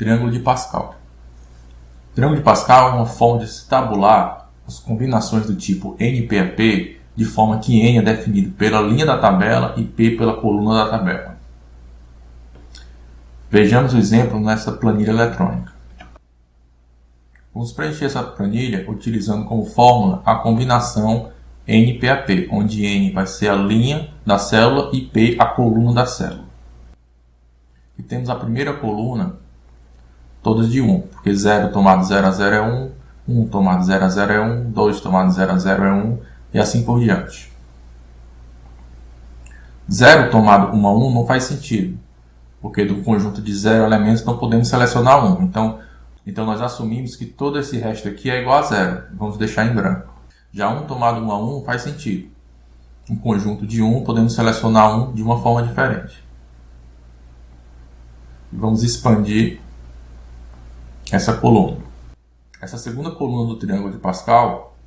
Triângulo de Pascal. O Triângulo de Pascal é uma forma de se tabular as combinações do tipo NP-AP, de forma que N é definido pela linha da tabela e P pela coluna da tabela. Vejamos o exemplo nessa planilha eletrônica. Vamos preencher essa planilha utilizando como fórmula a combinação NP-AP, onde N vai ser a linha da célula e P a coluna da célula. E temos a primeira coluna, todas de 1, porque 0 tomado 0 a 0 é 1, 1 tomado 0 a 0 é 1, 2 tomado 0 a 0 é 1, e assim por diante. 0 tomado 1 a 1 não faz sentido, porque do conjunto de 0 elementos não podemos selecionar 1. Então nós assumimos que todo esse resto aqui é igual a 0. Vamos deixar em branco. Já 1 tomado 1 a 1 faz sentido. Um conjunto de 1 podemos selecionar 1 de uma forma diferente. Vamos expandir essa coluna. Essa segunda coluna do Triângulo de Pascal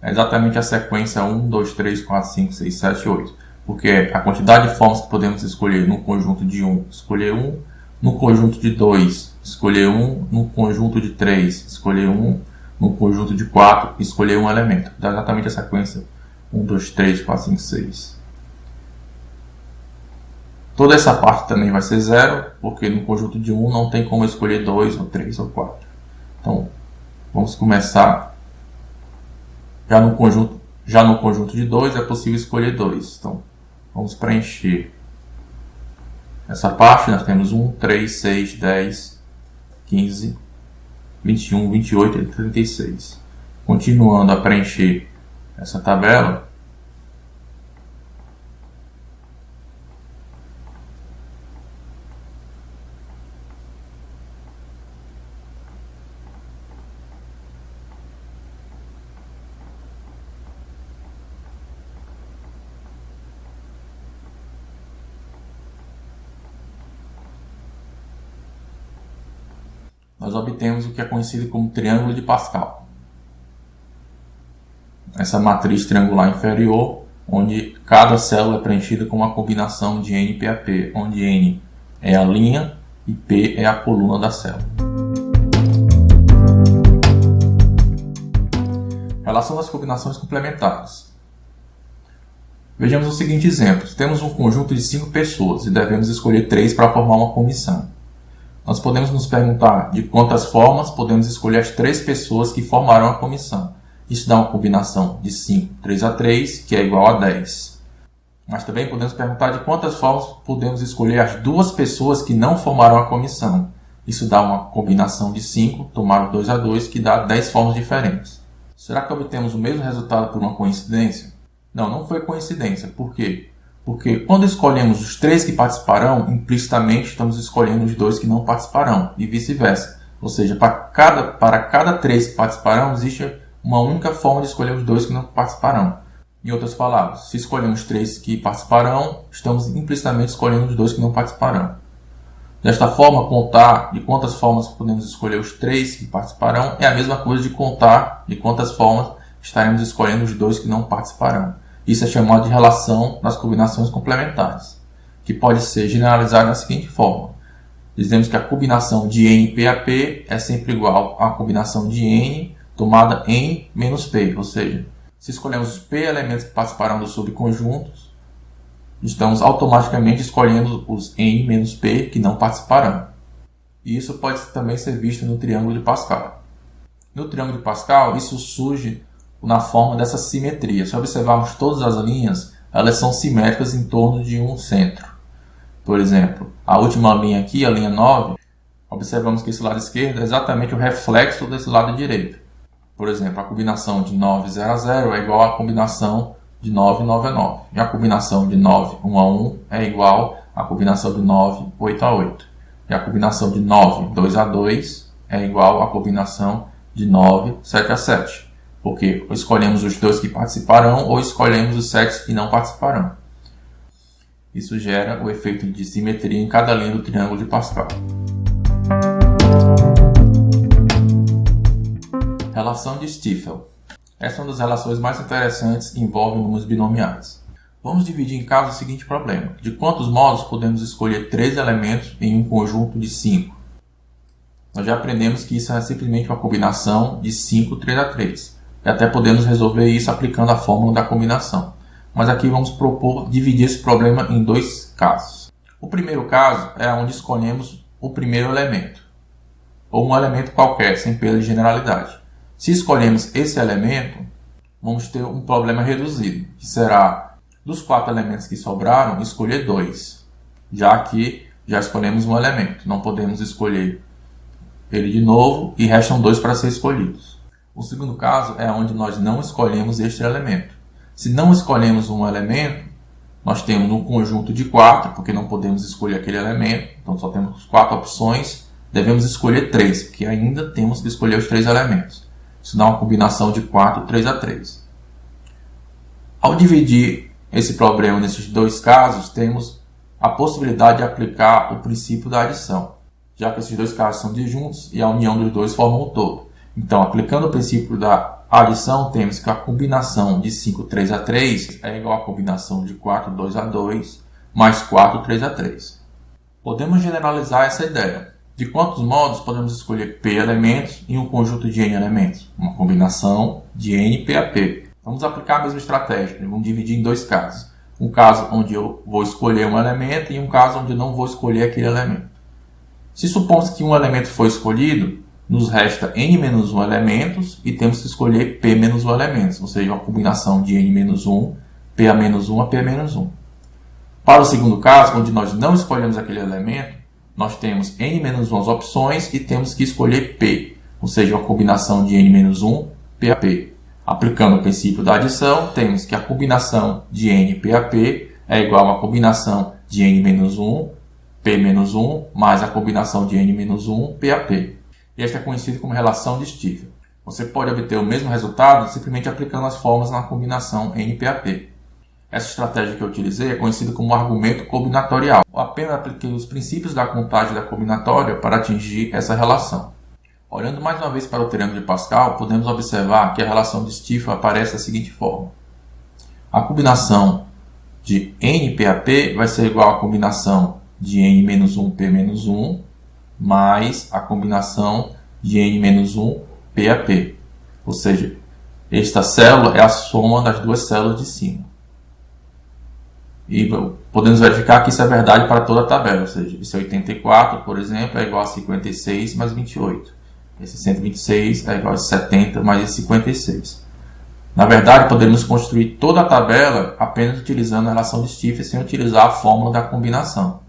é exatamente a sequência 1, 2, 3, 4, 5, 6, 7, 8. Porque a quantidade de formas que podemos escolher no conjunto de 1, escolher 1. No conjunto de 2, escolher 1. No conjunto de 3, escolher 1. No conjunto de 4, escolher um elemento. Dá exatamente a sequência 1, 2, 3, 4, 5, 6. Toda essa parte também vai ser 0, porque no conjunto de 1 não tem como escolher 2, ou 3, ou 4. Então, vamos começar. Já no conjunto de 2 é possível escolher 2. Então, vamos preencher essa parte. Nós temos 1, 3, 6, 10, 15, 21, 28 e 36. Continuando a preencher essa tabela, nós obtemos o que é conhecido como Triângulo de Pascal. Essa matriz triangular inferior, onde cada célula é preenchida com uma combinação de NP-AP, onde N é a linha e P é a coluna da célula. Relação das combinações complementares. Vejamos o seguinte exemplo. Temos um conjunto de 5 pessoas e devemos escolher 3 para formar uma comissão. Nós podemos nos perguntar de quantas formas podemos escolher as 3 pessoas que formarão a comissão. Isso dá uma combinação de 5, 3 a 3, que é igual a 10. Mas também podemos perguntar de quantas formas podemos escolher as 2 pessoas que não formaram a comissão. Isso dá uma combinação de 5, tomado 2 a 2, que dá 10 formas diferentes. Será que obtemos o mesmo resultado por uma coincidência? Não foi coincidência. Por quê? Porque quando escolhemos os 3 que participarão, implicitamente estamos escolhendo os 2 que não participarão, e vice-versa. Ou seja, para cada 3 que participarão, existe uma única forma de escolher os 2 que não participarão. Em outras palavras, se escolhemos 3 que participarão, estamos implicitamente escolhendo os 2 que não participarão. Desta forma, contar de quantas formas podemos escolher os 3 que participarão é a mesma coisa de contar de quantas formas estaremos escolhendo os 2 que não participarão. Isso é chamado de relação das combinações complementares, que pode ser generalizada da seguinte forma. Dizemos que a combinação de NP-AP é sempre igual à combinação de N tomada N menos P, ou seja, se escolhemos os P elementos que participarão dos subconjuntos, estamos automaticamente escolhendo os N menos P que não participarão. E isso pode também ser visto no Triângulo de Pascal. No Triângulo de Pascal, isso surge na forma dessa simetria. Se observarmos todas as linhas, elas são simétricas em torno de um centro. Por exemplo, a última linha aqui, a linha 9, observamos que esse lado esquerdo é exatamente o reflexo desse lado direito. Por exemplo, a combinação de 9, 0 a 0 é igual à combinação de 9, 9 a 9. E a combinação de 9, 1 a 1 é igual à combinação de 9, 8 a 8. E a combinação de 9, 2 a 2 é igual à combinação de 9, 7 a 7. Porque ou escolhemos os 2 que participarão ou escolhemos os 7 que não participarão. Isso gera o efeito de simetria em cada linha do Triângulo de Pascal. Relação de Stiefel. Essa é uma das relações mais interessantes que envolve números binomiais. Vamos dividir em casa o seguinte problema. De quantos modos podemos escolher 3 elementos em um conjunto de 5? nós já aprendemos que isso é simplesmente uma combinação de 5 3 a 3. E até podemos resolver isso aplicando a fórmula da combinação. Mas aqui vamos propor dividir esse problema em dois casos. O primeiro caso é onde escolhemos o primeiro elemento, ou um elemento qualquer, sem perda de generalidade. Se escolhemos esse elemento, vamos ter um problema reduzido, que será, dos 4 elementos que sobraram, escolher 2, já que já escolhemos um elemento. Não podemos escolher ele de novo e restam 2 para ser escolhidos. O segundo caso é onde nós não escolhemos este elemento. Se não escolhemos um elemento, nós temos um conjunto de 4, porque não podemos escolher aquele elemento, então só temos 4 opções, devemos escolher 3, porque ainda temos que escolher os 3 elementos. Isso dá uma combinação de 4 3 a 3. Ao dividir esse problema nesses dois casos, temos a possibilidade de aplicar o princípio da adição, já que esses dois casos são disjuntos e a união dos dois forma um todo. Então, aplicando o princípio da adição, temos que a combinação de 5 3 a 3 é igual à combinação de 4 2 a 2 mais 4 3 a 3. Podemos generalizar essa ideia. De quantos modos podemos escolher P elementos em um conjunto de N elementos? Uma combinação de N P a P. Vamos aplicar a mesma estratégia. Vamos dividir em dois casos. Um caso onde eu vou escolher um elemento e um caso onde eu não vou escolher aquele elemento. Se supomos que um elemento foi escolhido, nos resta n-1 elementos e temos que escolher p-1 elementos, ou seja, uma combinação de n-1, p-1 a p-1. Para o segundo caso, onde nós não escolhemos aquele elemento, nós temos n-1 opções e temos que escolher p, ou seja, uma combinação de n-1, p a p. Aplicando o princípio da adição, temos que a combinação de n p a p é igual a uma combinação de n-1, p-1, mais a combinação de n-1, p a p. Esta é conhecida como relação de Stiffer. Você pode obter o mesmo resultado simplesmente aplicando as fórmulas na combinação NPAP. Essa estratégia que eu utilizei é conhecida como argumento combinatorial. Eu apenas apliquei os princípios da contagem da combinatória para atingir essa relação. Olhando mais uma vez para o triângulo de Pascal, podemos observar que a relação de Stiffer aparece da seguinte forma. A combinação de NPAP vai ser igual à combinação de N-1P-1 mais a combinação de N-1 P a P. Ou seja, esta célula é a soma das duas células de cima. E podemos verificar que isso é verdade para toda a tabela. Ou seja, esse 84, por exemplo, é igual a 56 mais 28. Esse 126 é igual a 70 mais esse 56. Na verdade, podemos construir toda a tabela apenas utilizando a relação de Stiffer sem utilizar a fórmula da combinação.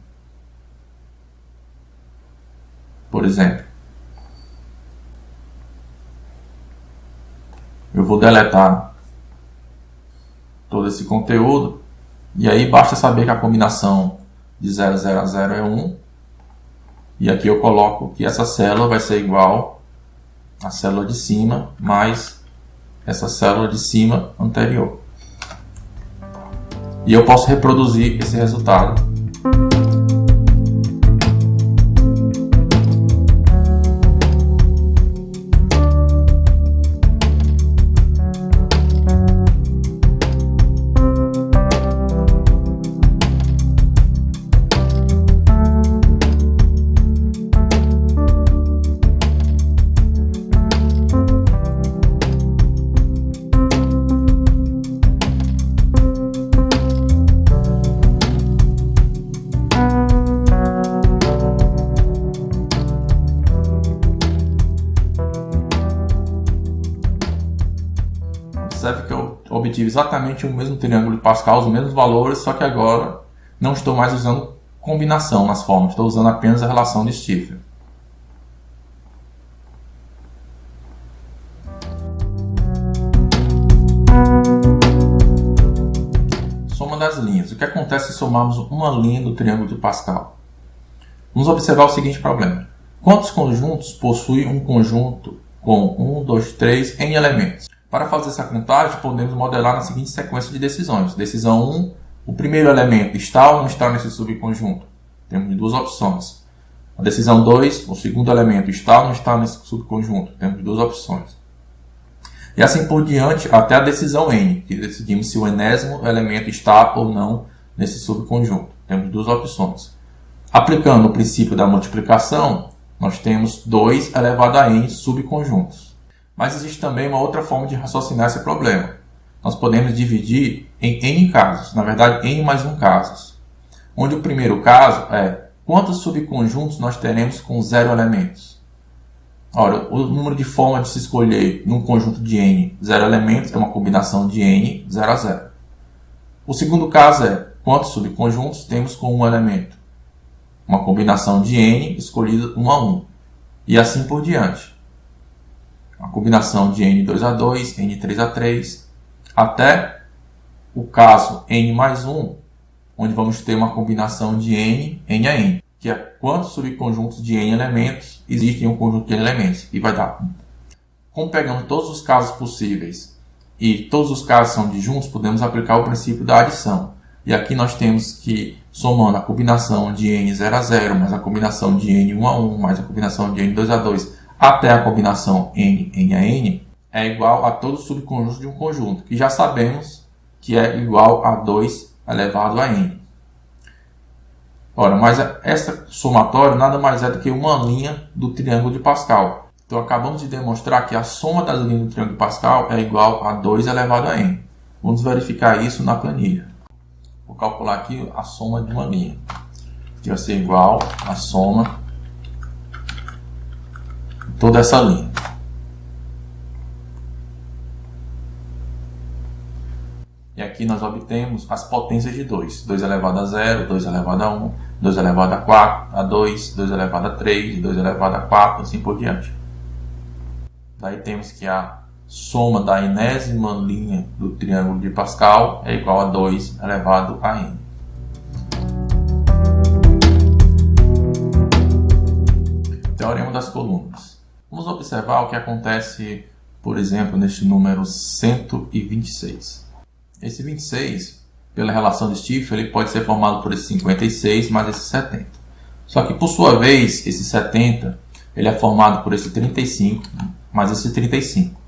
Por exemplo, eu vou deletar todo esse conteúdo e aí basta saber que a combinação de 0, 0 a 0 é 1 e aqui eu coloco que essa célula vai ser igual à célula de cima mais essa célula de cima anterior. E eu posso reproduzir esse resultado. Observe que eu obtive exatamente o mesmo triângulo de Pascal, os mesmos valores, só que agora não estou mais usando combinação nas fórmulas, estou usando apenas a relação de Stiffer. Soma das linhas. O que acontece se somarmos uma linha do triângulo de Pascal? Vamos observar o seguinte problema. Quantos conjuntos possui um conjunto com 1, 2, 3, n elementos? Para fazer essa contagem, podemos modelar na seguinte sequência de decisões. Decisão 1, o primeiro elemento está ou não está nesse subconjunto? Temos duas opções. A decisão 2, o segundo elemento está ou não está nesse subconjunto? Temos duas opções. E assim por diante até a decisão N, que decidimos se o enésimo elemento está ou não nesse subconjunto. Temos duas opções. Aplicando o princípio da multiplicação, nós temos 2 elevado a n subconjuntos. Mas existe também uma outra forma de raciocinar esse problema. Nós podemos dividir em n casos, na verdade n mais 1 casos. Onde o primeiro caso é quantos subconjuntos nós teremos com 0 elementos. Ora, o número de formas de se escolher num conjunto de n 0 elementos é uma combinação de n 0 a 0. O segundo caso é quantos subconjuntos temos com 1 elemento. Uma combinação de n escolhido 1 a 1. E assim por diante. Uma combinação de n2 a 2, n3 a 3, até o caso n mais 1, onde vamos ter uma combinação de n a n, que é quantos subconjuntos de n elementos existem em um conjunto de n elementos, e vai dar 1. Como pegamos todos os casos possíveis e todos os casos são disjuntos, podemos aplicar o princípio da adição. E aqui nós temos que, somando a combinação de n 0 a 0, mais a combinação de n 1 a 1, mais a combinação de n 2 a 2, até a combinação n a n, é igual a todos os subconjuntos de um conjunto, que já sabemos que é igual a 2 elevado a n. Ora, mas essa somatória nada mais é do que uma linha do triângulo de Pascal. Então, acabamos de demonstrar que a soma das linhas do triângulo de Pascal é igual a 2 elevado a n. Vamos verificar isso na planilha. Vou calcular aqui a soma de uma linha, que vai ser igual à soma de toda essa linha. E aqui nós obtemos as potências de 2. 2 elevado a 0, 2 elevado a 1, 2 elevado a 4, a 2, 2 elevado a 3, 2 elevado a 4, assim por diante. Daí temos que a soma da enésima linha do triângulo de Pascal é igual a 2 elevado a n. Teorema das colunas. Vamos observar o que acontece, por exemplo, neste número 126. Esse 26, pela relação de Stiefel, ele pode ser formado por esse 56 mais esse 70. Só que, por sua vez, esse 70 ele é formado por esse 35 mais esse 35.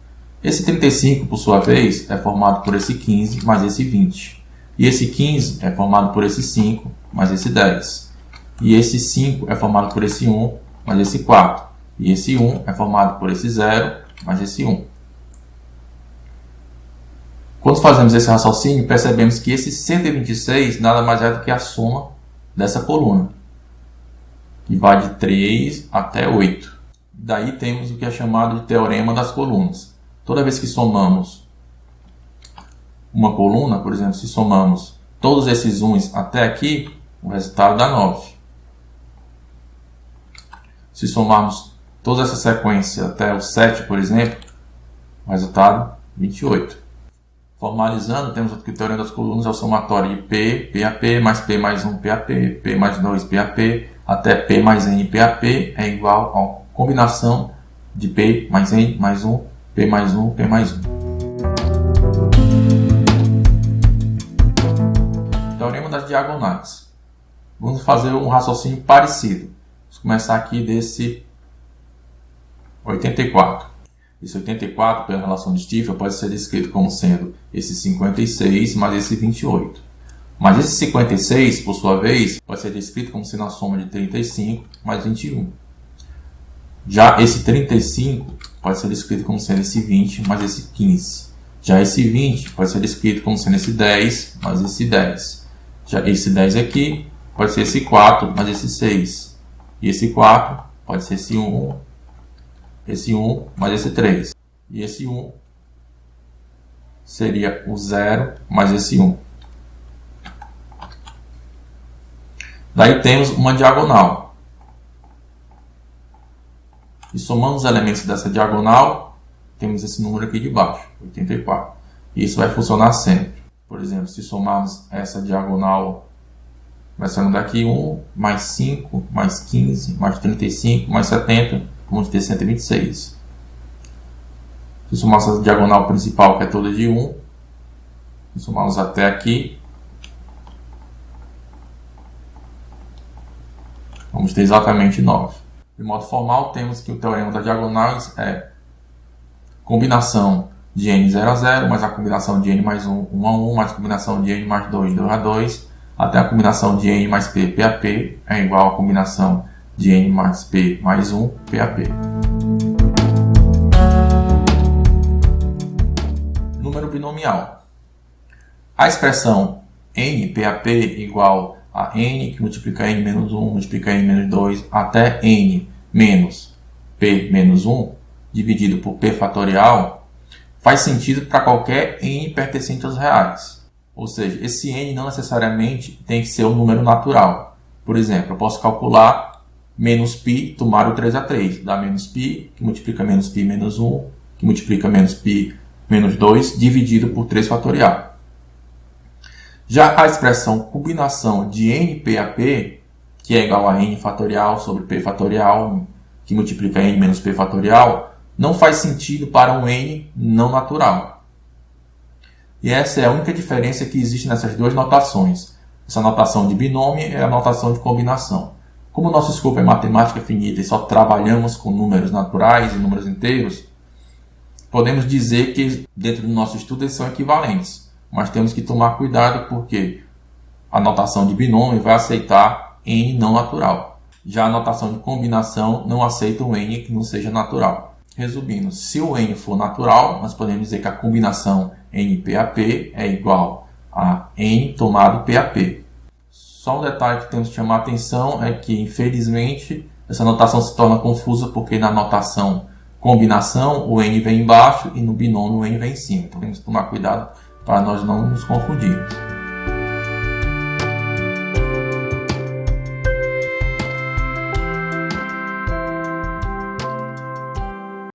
Esse 35, por sua vez, é formado por esse 15 mais esse 20. E esse 15 é formado por esse 5 mais esse 10. E esse 5 é formado por esse 1 mais esse 4. E esse 1 é formado por esse 0 mais esse 1. Quando fazemos esse raciocínio, percebemos que esse 126 nada mais é do que a soma dessa coluna, que vai de 3 até 8. Daí temos o que é chamado de teorema das colunas. Toda vez que somamos uma coluna, por exemplo, se somamos todos esses 1s até aqui, o resultado dá 9. Se somarmos toda essa sequência até o 7, por exemplo, o resultado 28. Formalizando, temos que o teorema das colunas é o somatório de P, PAP, mais P mais 1, PAP, P mais 2, PAP, até P mais N, PAP, é igual a combinação de P mais N mais 1, P mais 1, P mais 1. Teorema das diagonais. Vamos fazer um raciocínio parecido. Vamos começar aqui desse 84. Esse 84, pela relação de Stiefel, pode ser descrito como sendo esse 56 mais esse 28. Mas esse 56, por sua vez, pode ser descrito como sendo a soma de 35 mais 21. Já esse 35 pode ser descrito como sendo esse 20 mais esse 15. Já esse 20 pode ser descrito como sendo esse 10 mais esse 10. Já esse 10 aqui pode ser esse 4 mais esse 6. E esse 4 pode ser esse 1, esse 1 mais esse 3. E esse 1 seria o 0 mais esse 1. Daí temos uma diagonal. E somando os elementos dessa diagonal, temos esse número aqui de baixo, 84. E isso vai funcionar sempre. Por exemplo, se somarmos essa diagonal, vai saindo daqui 1, mais 5, mais 15, mais 35, mais 70, vamos ter 126. Se somarmos essa diagonal principal, que é toda de 1, se somarmos até aqui, vamos ter exatamente 9. De modo formal, temos que o teorema das diagonais é combinação de n 0 a 0, mais a combinação de n mais 1, 1 a 1, mais a combinação de n mais 2, 2 a 2, até a combinação de n mais p, p a p, é igual à combinação de N mais P mais 1, PAP. Número binomial. A expressão N PAP igual a N que multiplica N menos 1, multiplica N menos 2, até N menos P menos 1, dividido por P fatorial, faz sentido para qualquer N pertencente aos reais. Ou seja, esse N não necessariamente tem que ser um número natural. Por exemplo, eu posso calcular menos π, tomar o 3 a 3, dá menos π, que multiplica menos π menos 1, que multiplica menos π menos 2, dividido por 3 fatorial. Já a expressão combinação de N PAP, que é igual a N fatorial sobre P fatorial, que multiplica N menos P fatorial, não faz sentido para um N não natural. E essa é a única diferença que existe nessas duas notações. Essa notação de binômio é a notação de combinação. Como o nosso escopo é matemática finita e só trabalhamos com números naturais e números inteiros, podemos dizer que dentro do nosso estudo eles são equivalentes. Mas temos que tomar cuidado porque a notação de binômio vai aceitar N não natural. Já a notação de combinação não aceita um N que não seja natural. Resumindo, se o N for natural, nós podemos dizer que a combinação N-PAP é igual a N tomado PAP. Só um detalhe que temos que chamar a atenção é que, infelizmente, essa notação se torna confusa porque na notação combinação o N vem embaixo e no binômio o N vem em cima. Então temos que tomar cuidado para nós não nos confundirmos.